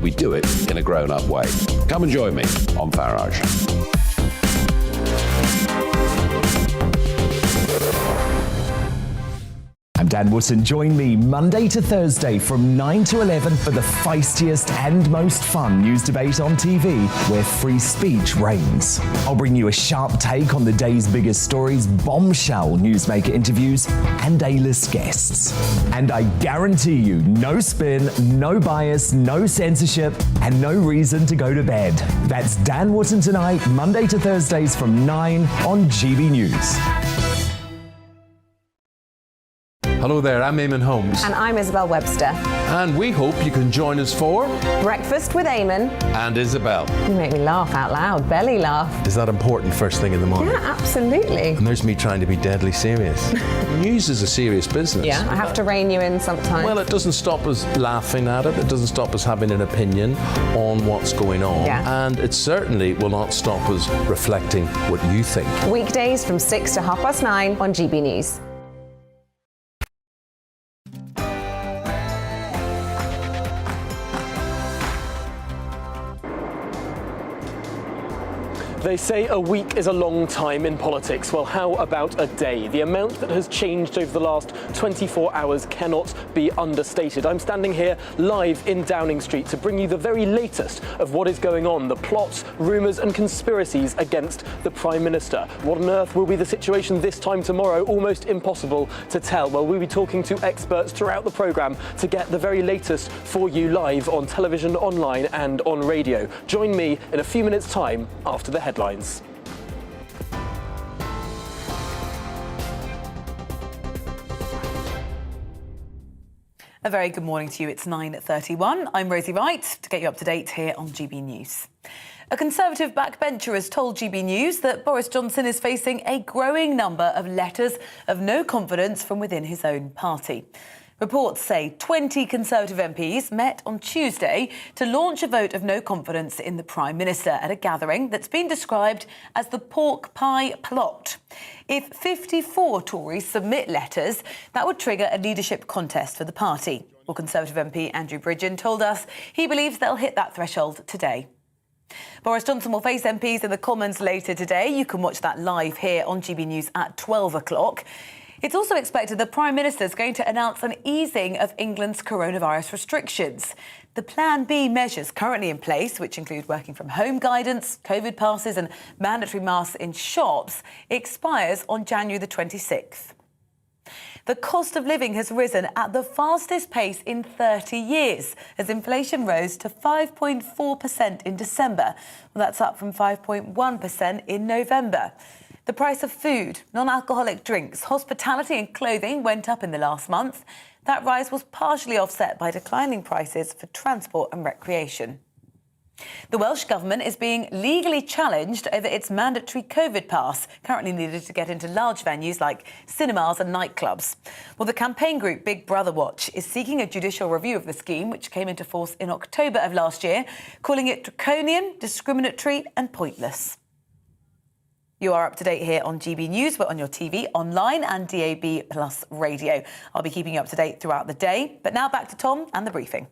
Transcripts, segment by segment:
we do it in a grown-up way. Come and join me on Farage. I'm Dan Wootton. Join me Monday to Thursday from 9 to 11 for the feistiest and most fun news debate on TV, where free speech reigns. I'll bring you a sharp take on the day's biggest stories, bombshell newsmaker interviews, and A-list guests. And I guarantee you, no spin, no bias, no censorship, and no reason to go to bed. That's Dan Wootton tonight, Monday to Thursdays from 9 on GB News. Hello there, I'm Eamon Holmes. And I'm Isabel Webster. And we hope you can join us for Breakfast with Eamon and Isabel. You make me laugh out loud, belly laugh. Is that important first thing in the morning? Yeah, absolutely. And there's me trying to be deadly serious. News is a serious business. Yeah, I have to rein you in sometimes. Well, it doesn't stop us laughing at it. It doesn't stop us having an opinion on what's going on. Yeah. And it certainly will not stop us reflecting what you think. Weekdays from 6 to 9:30 on GB News. They say a week is a long time in politics. Well, how about a day? The amount that has changed over the last 24 hours cannot be understated. I'm standing here live in Downing Street to bring you the very latest of what is going on, the plots, rumours and conspiracies against the Prime Minister. What on earth will be the situation this time tomorrow? Almost impossible to tell. Well, we'll be talking to experts throughout the programme to get the very latest for you live on television, online and on radio. Join me in a few minutes' time after the headlines. A very good morning to you. It's 9:31. I'm Rosie Wright to get you up to date here on GB News. A Conservative backbencher has told GB News that Boris Johnson is facing a growing number of letters of no confidence from within his own party. Reports say 20 Conservative MPs met on Tuesday to launch a vote of no confidence in the Prime Minister at a gathering that's been described as the pork pie plot. If 54 Tories submit letters, that would trigger a leadership contest for the party. Well, Conservative MP Andrew Bridgen told us he believes they'll hit that threshold today. Boris Johnson will face MPs in the Commons later today. You can watch that live here on GB News at 12 o'clock. It's also expected the Prime Minister is going to announce an easing of England's coronavirus restrictions. The Plan B measures currently in place, which include working from home guidance, COVID passes and mandatory masks in shops, expires on January the 26th. The cost of living has risen at the fastest pace in 30 years as inflation rose to 5.4% in December. Well, that's up from 5.1% in November. The price of food, non-alcoholic drinks, hospitality and clothing went up in the last month. That rise was partially offset by declining prices for transport and recreation. The Welsh Government is being legally challenged over its mandatory COVID pass, currently needed to get into large venues like cinemas and nightclubs. Well, the campaign group Big Brother Watch is seeking a judicial review of the scheme, which came into force in October of last year, calling it draconian, discriminatory and pointless. You are up to date here on GB News. We're on your TV, online and DAB Plus radio. I'll be keeping you up to date throughout the day. But now back to Tom and the briefing.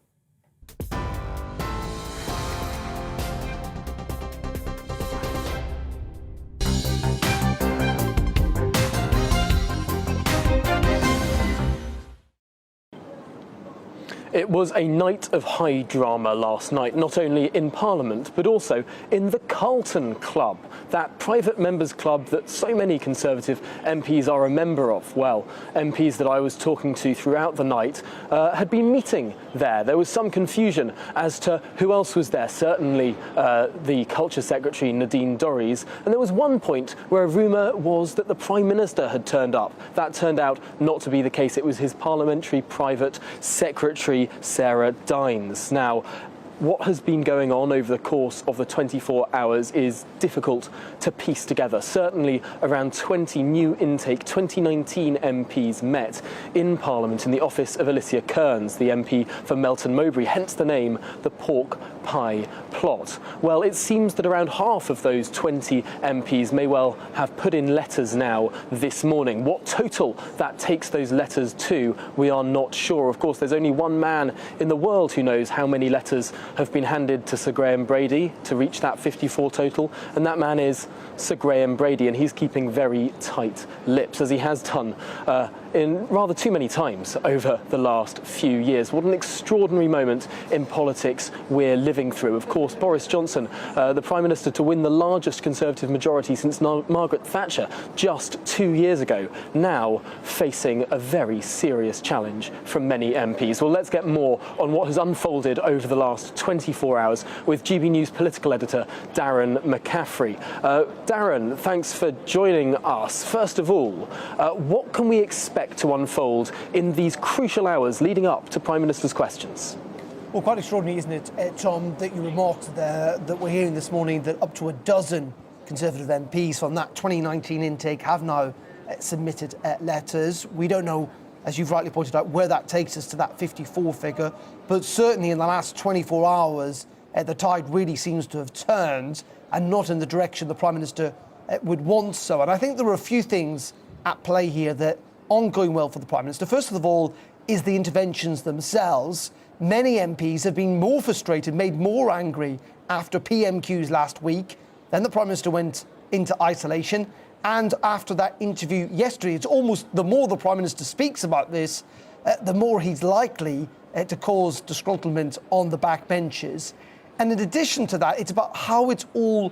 It was a night of high drama last night, not only in Parliament, but also in the Carlton Club, that private members club that so many Conservative MPs are a member of. Well, MPs that I was talking to throughout the night had been meeting there. There was some confusion as to who else was there, certainly the Culture Secretary Nadine Dorries, and there was one point where a rumour was that the Prime Minister had turned up. That turned out not to be the case. It was his Parliamentary Private Secretary, Sarah Dines. Now, what has been going on over the course of the 24 hours is difficult to piece together. Certainly around 20 new intake 2019 MPs met in Parliament in the office of Alicia Kearns, the MP for Melton Mowbray, hence the name, the pork pie plot. Well, it seems that around half of those 20 MPs may well have put in letters now this morning. What total that takes those letters to, we are not sure. Of course, there's only one man in the world who knows how many letters have been handed to Sir Graham Brady to reach that 54 total, and that man is Sir Graham Brady, and he's keeping very tight lips, as he has done in rather too many times over the last few years. What an extraordinary moment in politics we're living through. Of course, Boris Johnson, the Prime Minister to win the largest Conservative majority since Margaret Thatcher just 2 years ago, now facing a very serious challenge from many MPs. Well, let's get more on what has unfolded over the last 24 hours with GB News political editor Darren McCaffrey. Darren, thanks for joining us. First of all, what can we expect to unfold in these crucial hours leading up to Prime Minister's questions? Well, quite extraordinary, isn't it, Tom, that you remarked there that we're hearing this morning that up to a dozen Conservative MPs from that 2019 intake have now submitted letters. We don't know, as you've rightly pointed out, where that takes us to that 54 figure, but certainly in the last 24 hours, the tide really seems to have turned and not in the direction the Prime Minister would want so. And I think there are a few things at play here that aren't going well for the Prime Minister. First of all is the interventions themselves. Many MPs have been more frustrated, made more angry after PMQs last week. Then the Prime Minister went into isolation. And after that interview yesterday, it's almost the more the Prime Minister speaks about this, the more he's likely to cause disgruntlement on the backbenches. And in addition to that, it's about how it's all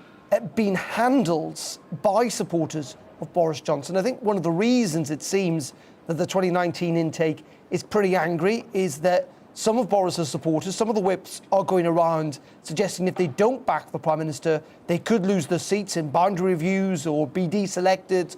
been handled by supporters of Boris Johnson. I think one of the reasons it seems that the 2019 intake is pretty angry is that some of Boris's supporters, some of the whips are going around suggesting if they don't back the Prime Minister, they could lose their seats in boundary reviews or be deselected.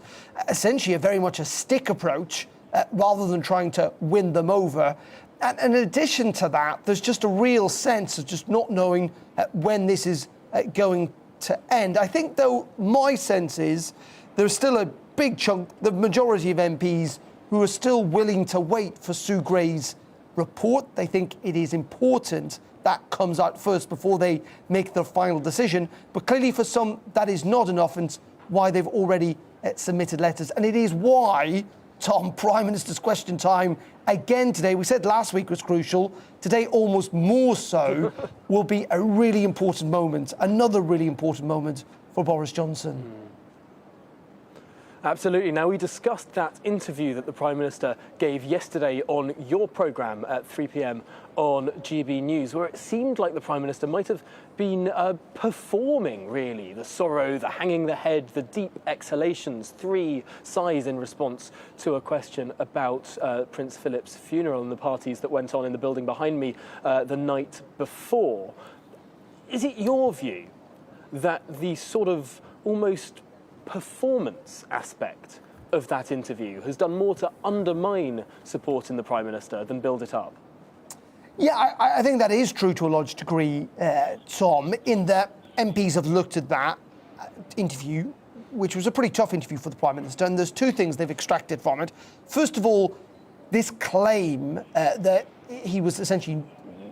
Essentially, very much a stick approach rather than trying to win them over. And in addition to that, there's just a real sense of just not knowing when this is going to end. I think, though, my sense is there's still a big chunk, the majority of MPs, who are still willing to wait for Sue Gray's report. They think it is important that comes out first before they make their final decision. But clearly for some, that is not enough, and why they've already submitted letters. And it is why, Tom, Prime Minister's question time again today, we said last week was crucial, today almost more so, will be a really important moment, another really important moment for Boris Johnson. Absolutely. Now, we discussed that interview that the Prime Minister gave yesterday on your programme at 3 p.m. on GB News, where it seemed like the Prime Minister might have been performing, really, the sorrow, the hanging the head, the deep exhalations, 3 sighs in response to a question about Prince Philip's funeral and the parties that went on in the building behind me the night before. Is it your view that the sort of almost performance aspect of that interview has done more to undermine support in the Prime Minister than build it up? Yeah, I think that is true to a large degree, Tom, in that MPs have looked at that interview, which was a pretty tough interview for the Prime Minister, and there's 2 things they've extracted from it. First of all, this claim that he was essentially,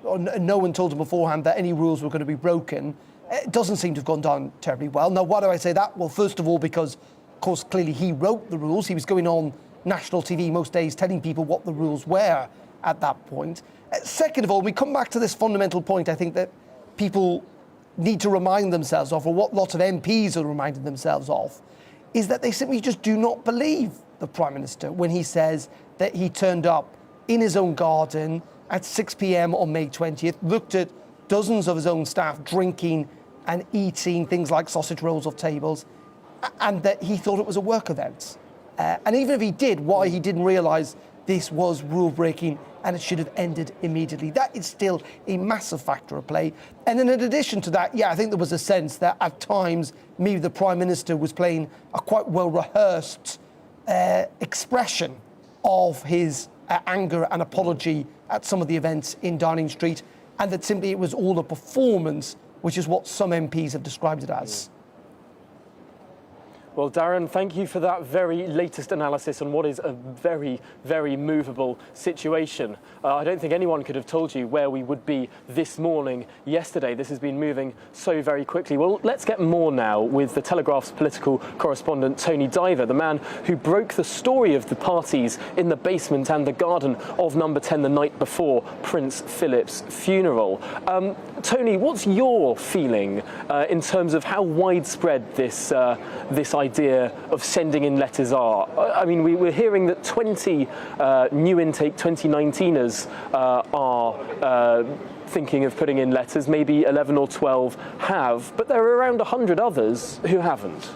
no one told him beforehand that any rules were going to be broken. It doesn't seem to have gone down terribly well. Now, why do I say that? Well, first of all, because, of course, clearly he wrote the rules. He was going on national TV most days telling people what the rules were at that point. Second of all, we come back to this fundamental point I think that people need to remind themselves of, or what lots of MPs are reminding themselves of, is that they simply just do not believe the Prime Minister when he says that he turned up in his own garden at 6 p.m. on May 20th, looked at dozens of his own staff drinking and eating things like sausage rolls off tables, and that he thought it was a work event. And even if he did, why he didn't realise this was rule-breaking and it should have ended immediately. That is still a massive factor at play. And then in addition to that, yeah, I think there was a sense that at times maybe the Prime Minister was playing a quite well-rehearsed expression of his anger and apology at some of the events in Downing Street, and that simply it was all a performance, which is what some MPs have described it as. Well, Darren, thank you for that very latest analysis on what is a very, very movable situation. I don't think anyone could have told you where we would be this morning yesterday. This has been moving so very quickly. Well, let's get more now with the Telegraph's political correspondent, Tony Diver, the man who broke the story of the parties in the basement and the garden of Number 10 the night before Prince Philip's funeral. Tony, what's your feeling in terms of how widespread this idea of sending in letters are? I mean, we're hearing that 20 new intake 2019ers are thinking of putting in letters. Maybe 11 or 12 have, but there are around 100 others who haven't.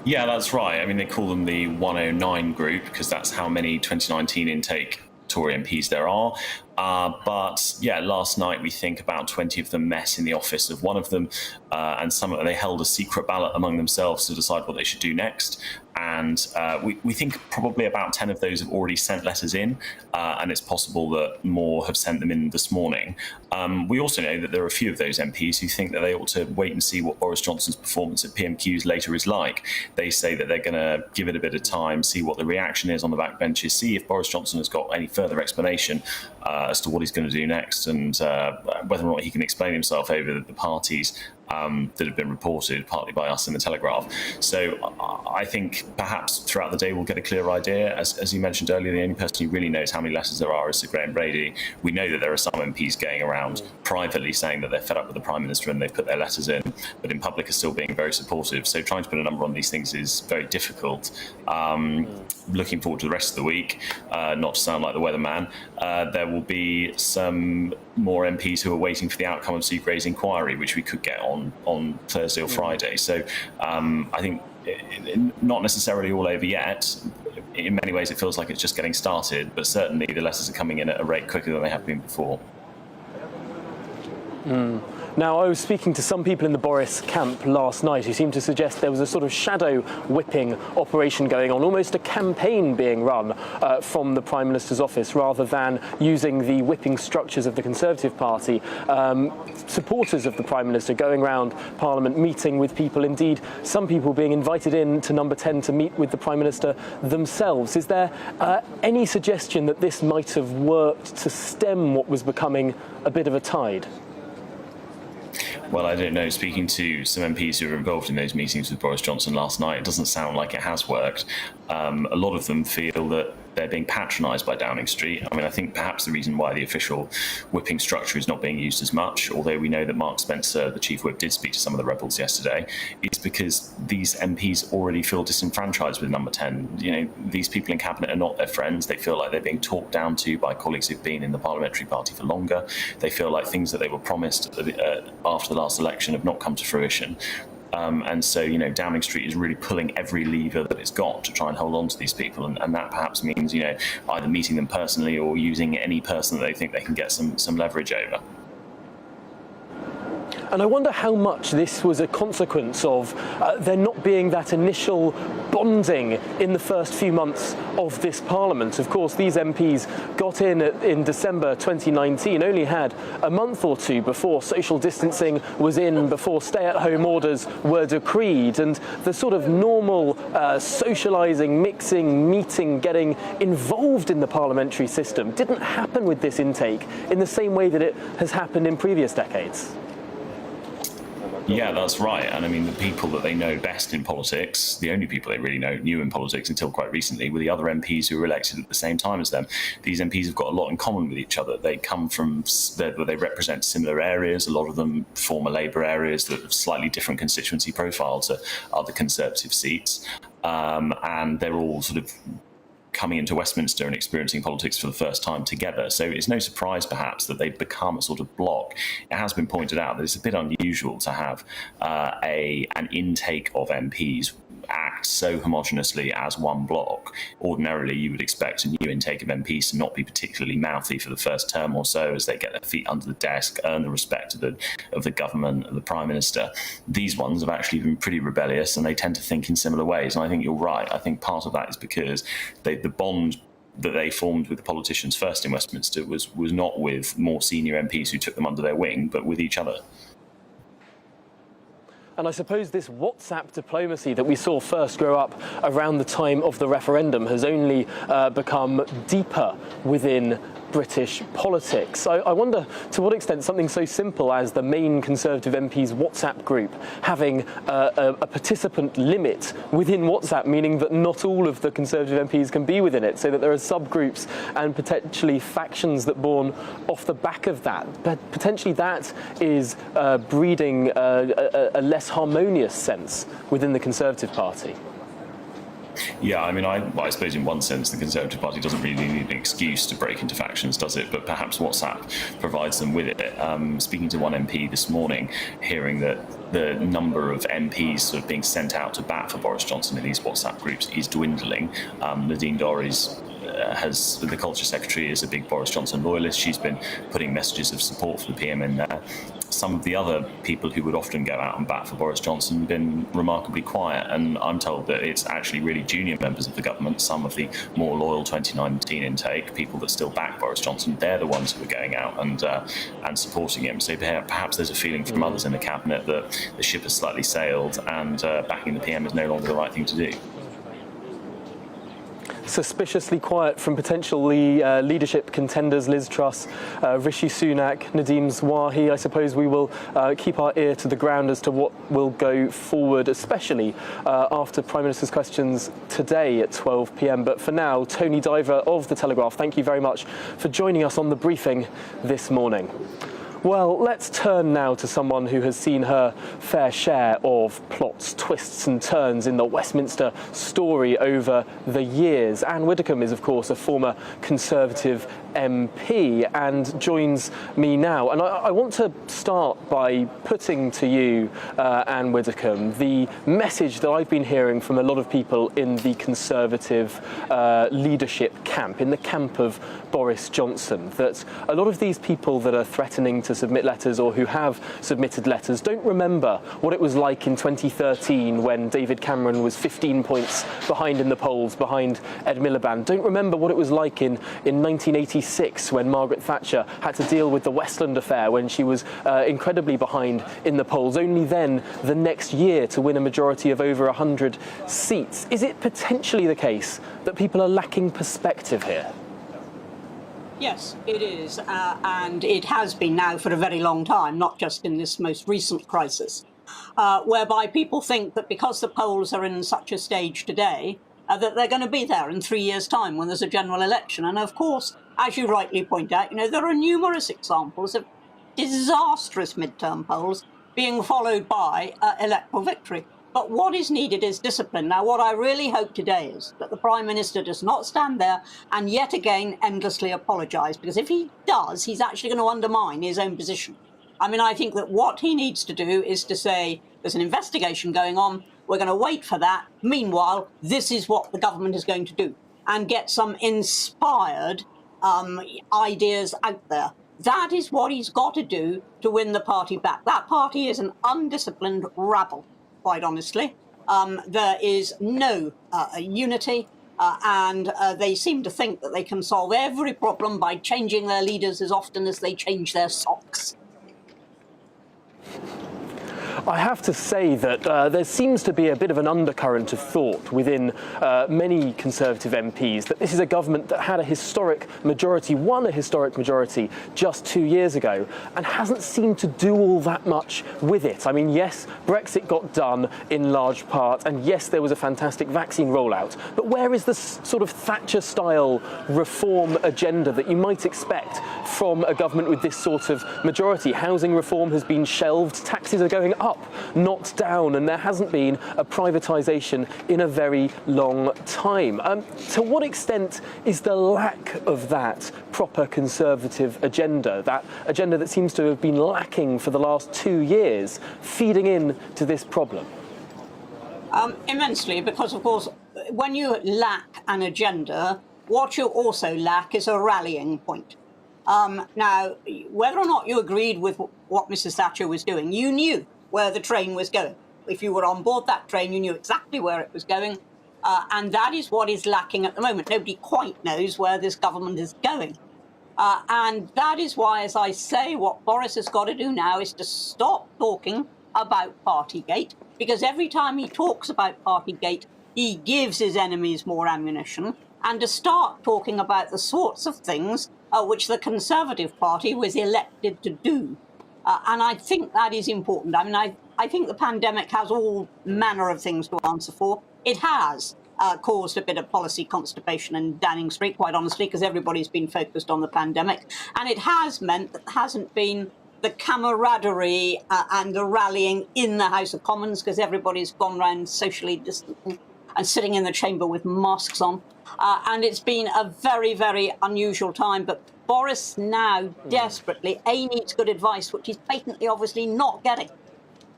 Yeah, that's right. I mean, they call them the 109 group because that's how many 2019 intake Tory MPs there are. But yeah, last night we think about 20 of them met in the office of one of them, and they held a secret ballot among themselves to decide what they should do next. And we think probably about 10 of those have already sent letters in, and it's possible that more have sent them in this morning. We also know that there are a few of those MPs who think that they ought to wait and see what Boris Johnson's performance at PMQs later is like. They say that they're going to give it a bit of time, see what the reaction is on the backbenches, see if Boris Johnson has got any further explanation as to what he's going to do next, and whether or not he can explain himself over the parties that have been reported, partly by us in the Telegraph. So I think perhaps throughout the day we'll get a clearer idea. As you mentioned earlier, the only person who really knows how many letters there are is Sir Graham Brady. We know that there are some MPs going around privately saying that they're fed up with the Prime Minister and they've put their letters in, but in public are still being very supportive. So trying to put a number on these things is very difficult. Looking forward to the rest of the week, not to sound like the weatherman, there will be some more MPs who are waiting for the outcome of Sue Gray's inquiry, which we could get on Thursday or Friday. So I think not necessarily all over yet. In many ways, it feels like it's just getting started, but certainly the letters are coming in at a rate quicker than they have been before. Now, I was speaking to some people in the Boris camp last night who seemed to suggest there was a sort of shadow whipping operation going on, almost a campaign being run from the Prime Minister's office rather than using the whipping structures of the Conservative Party. Supporters of the Prime Minister going around Parliament, meeting with people, indeed some people being invited in to Number 10 to meet with the Prime Minister themselves. Is there any suggestion that this might have worked to stem what was becoming a bit of a tide? Well, I don't know. Speaking to some MPs who were involved in those meetings with Boris Johnson last night, it doesn't sound like it has worked. A lot of them feel that they're being patronised by Downing Street. I mean, I think perhaps the reason why the official whipping structure is not being used as much, although we know that Mark Spencer, the chief whip, did speak to some of the rebels yesterday, is because these MPs already feel disenfranchised with Number 10. You know, these people in cabinet are not their friends. They feel like they're being talked down to by colleagues who've been in the parliamentary party for longer. They feel like things that they were promised after the last election have not come to fruition. And so, you know, Downing Street is really pulling every lever that it's got to try and hold on to these people. And that perhaps means, you know, either meeting them personally or using any person that they think they can get some leverage over. And I wonder how much this was a consequence of there not being that initial bonding in the first few months of this Parliament. Of course, these MPs got in December 2019, only had a month or two before social distancing was in, before stay-at-home orders were decreed, and the sort of normal socialising, mixing, meeting, getting involved in the parliamentary system didn't happen with this intake in the same way that it has happened in previous decades. Yeah, that's right. And I mean, the people that they know best in politics, the only people they really knew in politics until quite recently, were the other MPs who were elected at the same time as them. These MPs have got a lot in common with each other. They come from, they represent similar areas. A lot of them former Labour areas that have slightly different constituency profile to other Conservative seats. And they're all sort of coming into Westminster and experiencing politics for the first time together. So it's no surprise, perhaps, that they've become a sort of bloc. It has been pointed out that it's a bit unusual to have an intake of MPs act so homogeneously as one bloc. Ordinarily, you would expect a new intake of MPs to not be particularly mouthy for the first term or so as they get their feet under the desk, earn the respect of the government, of the Prime Minister. These ones have actually been pretty rebellious, and they tend to think in similar ways. And I think you're right. I think part of that is because the bond that they formed with the politicians first in Westminster was not with more senior MPs who took them under their wing, but with each other. And I suppose this WhatsApp diplomacy that we saw first grow up around the time of the referendum has only become deeper within British politics. I wonder to what extent something so simple as the main Conservative MP's WhatsApp group having a participant limit within WhatsApp, meaning that not all of the Conservative MPs can be within it, so that there are subgroups and potentially factions that born off the back of that. But potentially that is breeding a less harmonious sense within the Conservative Party. Yeah, I mean, I suppose in one sense the Conservative Party doesn't really need an excuse to break into factions, does it? But perhaps WhatsApp provides them with it. Speaking to one MP this morning, hearing that the number of MPs sort of being sent out to bat for Boris Johnson in these WhatsApp groups is dwindling. Nadine Dorries the Culture Secretary is a big Boris Johnson loyalist. She's been putting messages of support for the PM in there. Some of the other people who would often go out and bat for Boris Johnson have been remarkably quiet, and I'm told that it's actually really junior members of the government, some of the more loyal 2019 intake, people that still back Boris Johnson, they're the ones who are going out and supporting him. So perhaps there's a feeling from others in the cabinet that the ship has slightly sailed and backing the PM is no longer the right thing to do. Suspiciously quiet from potentially leadership contenders Liz Truss, Rishi Sunak, Nadeem Zwahi. I suppose we will keep our ear to the ground as to what will go forward, especially after Prime Minister's questions today at 12 p.m. But for now, Tony Diver of The Telegraph, thank you very much for joining us on the briefing this morning. Well, let's turn now to someone who has seen her fair share of plots, twists and turns in the Westminster story over the years. Anne Widdecombe is, of course, a former Conservative MP and joins me now. And I want to start by putting to you, Anne Widdecombe, the message that I've been hearing from a lot of people in the Conservative leadership camp, in the camp of Boris Johnson, that a lot of these people that are threatening to submit letters or who have submitted letters don't remember what it was like in 2013 when David Cameron was 15 points behind in the polls, behind Ed Miliband. Don't remember what it was like in 1986 when Margaret Thatcher had to deal with the Westland affair, when she was incredibly behind in the polls, only then the next year to win a majority of over 100 seats. Is it potentially the case that people are lacking perspective here? Yes, it is, and it has been now for a very long time, not just in this most recent crisis, whereby people think that because the polls are in such a stage today, that they're going to be there in 3 years' time when there's a general election. And of course, as you rightly point out, there are numerous examples of disastrous midterm polls being followed by electoral victory. But what is needed is discipline. Now, what I really hope today is that the Prime Minister does not stand there and yet again endlessly apologise, because if he does, he's actually going to undermine his own position. I mean, I think that what he needs to do is to say there's an investigation going on, we're going to wait for that. Meanwhile, this is what the government is going to do, and get some inspired ideas out there. That is what he's got to do to win the party back. That party is an undisciplined rabble. Quite honestly, there is no unity, and they seem to think that they can solve every problem by changing their leaders as often as they change their socks. I have to say that there seems to be a bit of an undercurrent of thought within many Conservative MPs that this is a government that had a historic majority, won a historic majority just 2 years ago, and hasn't seemed to do all that much with it. I mean, yes, Brexit got done in large part, and yes, there was a fantastic vaccine rollout, but where is the sort of Thatcher-style reform agenda that you might expect from a government with this sort of majority? Housing reform has been shelved, taxes are going up, not down, and there hasn't been a privatisation in a very long time. To what extent is the lack of that proper Conservative agenda, that agenda that seems to have been lacking for the last 2 years, feeding in to this problem? Immensely, because, of course, when you lack an agenda, what you also lack is a rallying point. Now, whether or not you agreed with what Mrs. Thatcher was doing, you knew where the train was going. If you were on board that train, you knew exactly where it was going. And that is what is lacking at the moment. Nobody quite knows where this government is going. And that is why, as I say, what Boris has got to do now is to stop talking about Partygate, because every time he talks about Partygate, he gives his enemies more ammunition, and to start talking about the sorts of things which the Conservative Party was elected to do. And I think that is important. I mean, I think the pandemic has all manner of things to answer for. It has caused a bit of policy constipation in Downing Street, quite honestly, because everybody's been focused on the pandemic. And it has meant that there hasn't been the camaraderie and the rallying in the House of Commons, because everybody's gone round socially distancing and sitting in the chamber with masks on. And it's been a very, very unusual time. But Boris now desperately, A, needs good advice, which he's patently obviously not getting.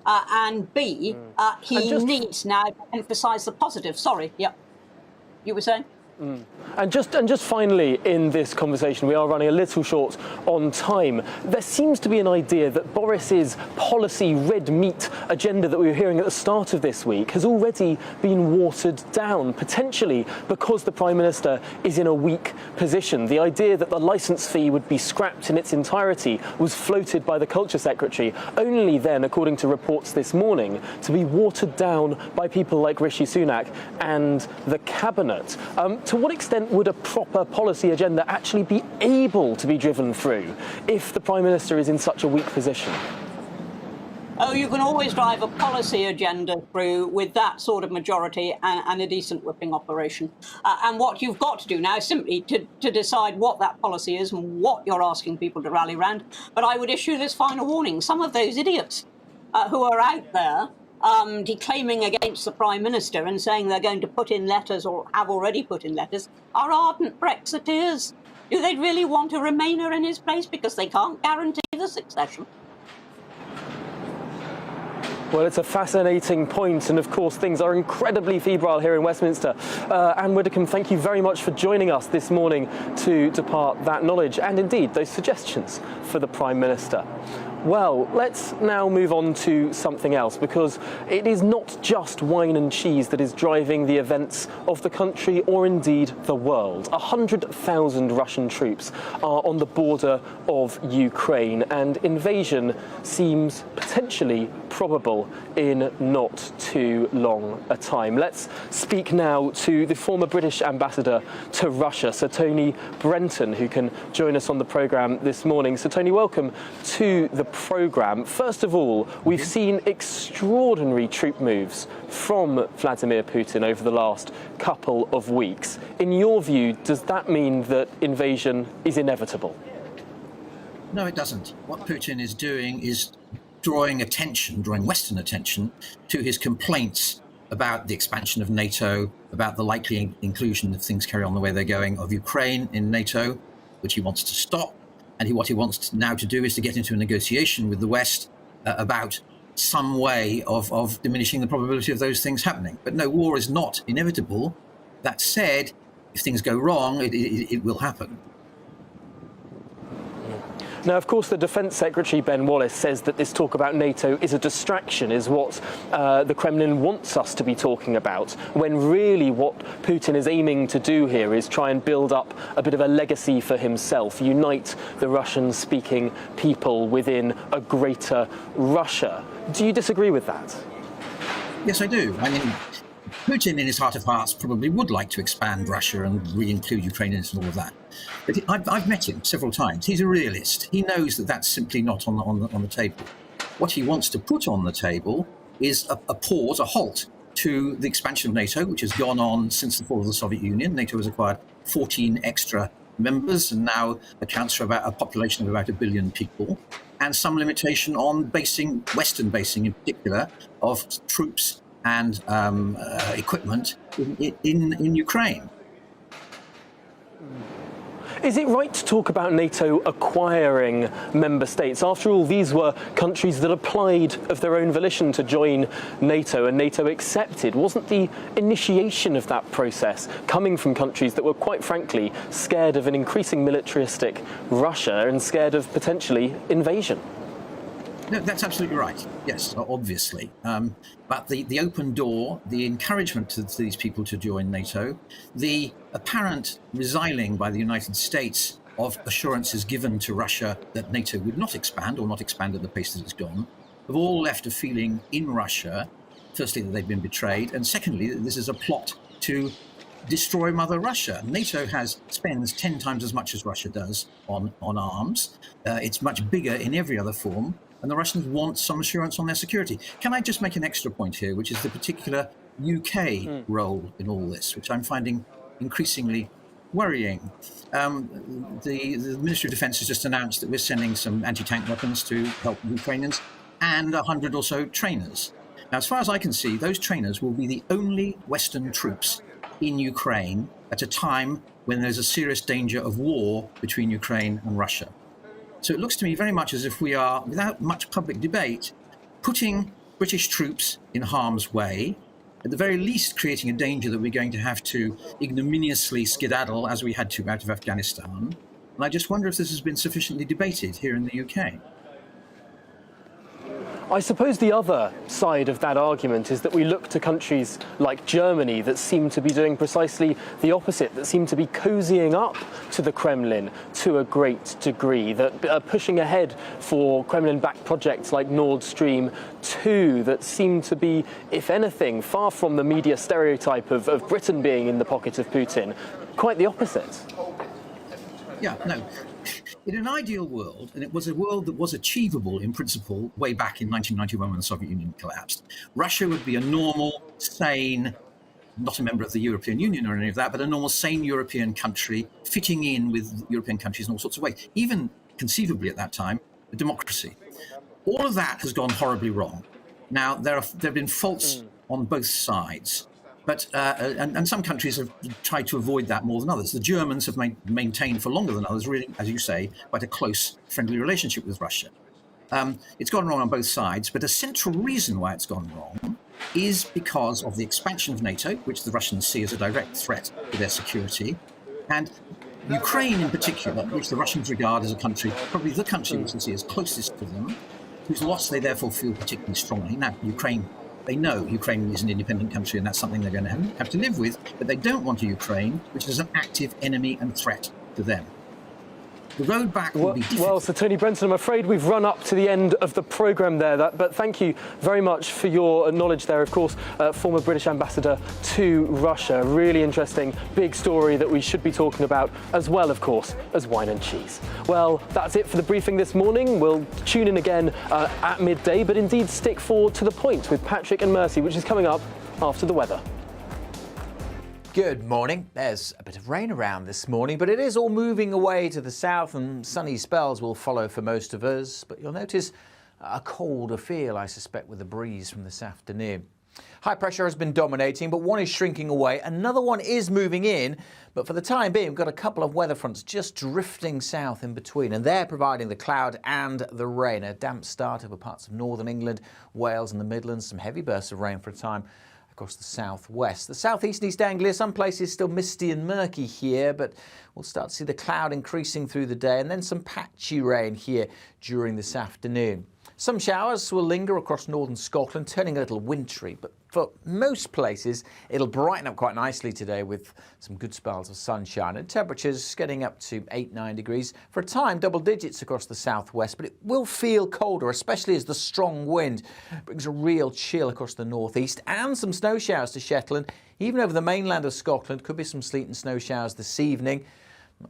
And B, he needs now to emphasise the positive. Sorry, yeah. You were saying? And just finally, in this conversation, we are running a little short on time. There seems to be an idea that Boris's policy red meat agenda that we were hearing at the start of this week has already been watered down, potentially because the Prime Minister is in a weak position. The idea that the licence fee would be scrapped in its entirety was floated by the Culture Secretary, only then, according to reports this morning, to be watered down by people like Rishi Sunak and the Cabinet. To what extent would a proper policy agenda actually be able to be driven through if the Prime Minister is in such a weak position? Oh, you can always drive a policy agenda through with that sort of majority and a decent whipping operation. And what you've got to do now is simply to decide what that policy is and what you're asking people to rally around. But I would issue this final warning. Some of those idiots who are out there declaiming against the Prime Minister and saying they're going to put in letters or have already put in letters are ardent Brexiteers. Do they really want a Remainer in his place because they can't guarantee the succession? Well, it's a fascinating point, and of course things are incredibly febrile here in Westminster. Anne Widdecombe, thank you very much for joining us this morning to depart that knowledge and indeed those suggestions for the Prime Minister. Well, let's now move on to something else, because it is not just wine and cheese that is driving the events of the country or indeed the world. 100,000 Russian troops are on the border of Ukraine, and invasion seems potentially probable in not too long a time. Let's speak now to the former British ambassador to Russia, Sir Tony Brenton, who can join us on the programme this morning. Sir Tony, welcome to the programme. First of all, we've seen extraordinary troop moves from Vladimir Putin over the last couple of weeks. In your view, does that mean that invasion is inevitable? No, it doesn't. What Putin is doing is drawing Western attention to his complaints about the expansion of NATO, about the likely inclusion, if things carry on the way they're going, of Ukraine in NATO, which he wants to stop. And what he wants now to do is to get into a negotiation with the West about some way of diminishing the probability of those things happening. But no, war is not inevitable. That said, if things go wrong, it will happen. Now, of course, the Defence Secretary, Ben Wallace, says that this talk about NATO is a distraction, is what the Kremlin wants us to be talking about, when really what Putin is aiming to do here is try and build up a bit of a legacy for himself, unite the Russian-speaking people within a greater Russia. Do you disagree with that? Yes, I do. I mean, Putin, in his heart of hearts, probably would like to expand Russia and re-include Ukraine and all of that. But I've met him several times. He's a realist. He knows that that's simply not on the table. What he wants to put on the table is a pause, a halt to the expansion of NATO, which has gone on since the fall of the Soviet Union. NATO has acquired 14 extra members and now accounts for about a population of about 1 billion people, and some limitation on Western basing in particular, of troops and equipment in Ukraine. Is it right to talk about NATO acquiring member states? After all, these were countries that applied of their own volition to join NATO, and NATO accepted. Wasn't the initiation of that process coming from countries that were, quite frankly, scared of an increasing militaristic Russia and scared of potentially invasion? No, that's absolutely right. Yes, obviously. But the open door, the encouragement to these people to join NATO, the apparent resiling by the United States of assurances given to Russia that NATO would not expand or not expand at the pace that it's gone, have all left a feeling in Russia, firstly, that they've been betrayed, and secondly, that this is a plot to destroy Mother Russia. NATO spends 10 times as much as Russia does on arms. It's much bigger in every other form, and the Russians want some assurance on their security. Can I just make an extra point here, which is the particular UK role in all this, which I'm finding increasingly worrying. The Ministry of Defence has just announced that we're sending some anti-tank weapons to help Ukrainians and 100 or so trainers. Now, as far as I can see, those trainers will be the only Western troops in Ukraine at a time when there's a serious danger of war between Ukraine and Russia. So it looks to me very much as if we are, without much public debate, putting British troops in harm's way, at the very least creating a danger that we're going to have to ignominiously skedaddle as we had to out of Afghanistan. And I just wonder if this has been sufficiently debated here in the UK. I suppose the other side of that argument is that we look to countries like Germany that seem to be doing precisely the opposite, that seem to be cozying up to the Kremlin to a great degree, that are pushing ahead for Kremlin-backed projects like Nord Stream 2, that seem to be, if anything, far from the media stereotype of Britain being in the pocket of Putin, quite the opposite. Yeah, no. In an ideal world, and it was a world that was achievable in principle way back in 1991 when the Soviet Union collapsed, Russia would be a normal, sane, not a member of the European Union or any of that, but a normal, sane European country fitting in with European countries in all sorts of ways. Even conceivably at that time, a democracy. All of that has gone horribly wrong. Now, there have been faults on both sides. But and some countries have tried to avoid that more than others. The Germans have maintained for longer than others, really, as you say, quite a close, friendly relationship with Russia. It's gone wrong on both sides, but a central reason why it's gone wrong is because of the expansion of NATO, which the Russians see as a direct threat to their security, and Ukraine in particular, which the Russians regard as a country, probably the country which they see as closest to them, whose loss they therefore feel particularly strongly. Now, they know Ukraine is an independent country and that's something they're going to have to live with, but they don't want a Ukraine which is an active enemy and threat to them. The road back will be difficult. Well, Sir Tony Brenton, I'm afraid we've run up to the end of the programme there, but thank you very much for your knowledge there. Of course, former British ambassador to Russia. Really interesting, big story that we should be talking about, as well, of course, as wine and cheese. Well, that's it for the briefing this morning. We'll tune in again at midday, but indeed stick forward to the point with Patrick and Mercy, which is coming up after the weather. Good morning. There's a bit of rain around this morning, but it is all moving away to the south and sunny spells will follow for most of us. But you'll notice a colder feel, I suspect, with the breeze from this afternoon. High pressure has been dominating, but one is shrinking away. Another one is moving in. But for the time being, we've got a couple of weather fronts just drifting south in between, and they're providing the cloud and the rain. A damp start over parts of northern England, Wales and the Midlands, some heavy bursts of rain for a time across the southwest. The southeast and East Anglia, some places still misty and murky here, but we'll start to see the cloud increasing through the day and then some patchy rain here during this afternoon. Some showers will linger across northern Scotland, turning a little wintry, but for most places it'll brighten up quite nicely today with some good spells of sunshine and temperatures getting up to 8-9 degrees. For a time, double digits across the southwest, but it will feel colder, especially as the strong wind brings a real chill across the northeast and some snow showers to Shetland. Even over the mainland of Scotland, could be some sleet and snow showers this evening.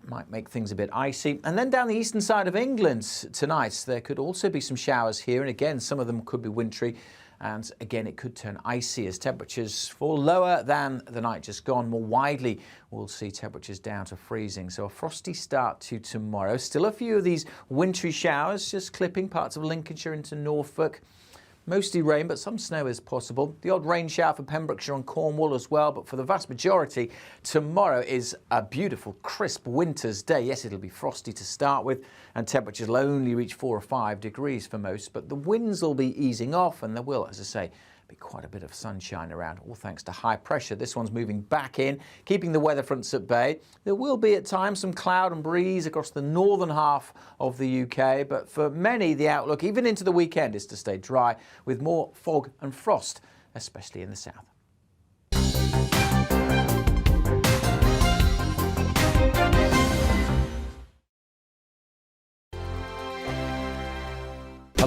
Might make things a bit icy. And then down the eastern side of England tonight, there could also be some showers here. And again, some of them could be wintry. And again, it could turn icy as temperatures fall lower than the night just gone. More widely, we'll see temperatures down to freezing. So a frosty start to tomorrow. Still a few of these wintry showers just clipping parts of Lincolnshire into Norfolk. Mostly rain, but some snow is possible. The odd rain shower for Pembrokeshire and Cornwall as well, but for the vast majority, tomorrow is a beautiful, crisp winter's day. Yes, it'll be frosty to start with, and temperatures will only reach 4 or 5 degrees for most, but the winds will be easing off, and there will, as I say, be quite a bit of sunshine around, all thanks to high pressure. This one's moving back in, keeping the weather fronts at bay. There will be at times some cloud and breeze across the northern half of the UK, but for many, the outlook, even into the weekend, is to stay dry with more fog and frost, especially in the south.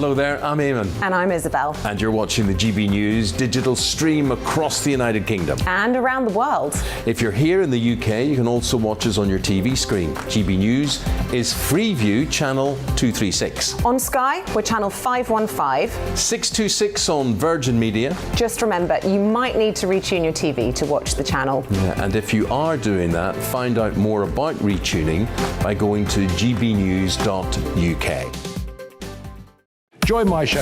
Hello there, I'm Eamon. And I'm Isabel. And you're watching the GB News digital stream across the United Kingdom. And around the world. If you're here in the UK, you can also watch us on your TV screen. GB News is Freeview channel 236. On Sky, we're channel 515. 626 on Virgin Media. Just remember, you might need to retune your TV to watch the channel. Yeah, and if you are doing that, find out more about retuning by going to gbnews.uk. Join my show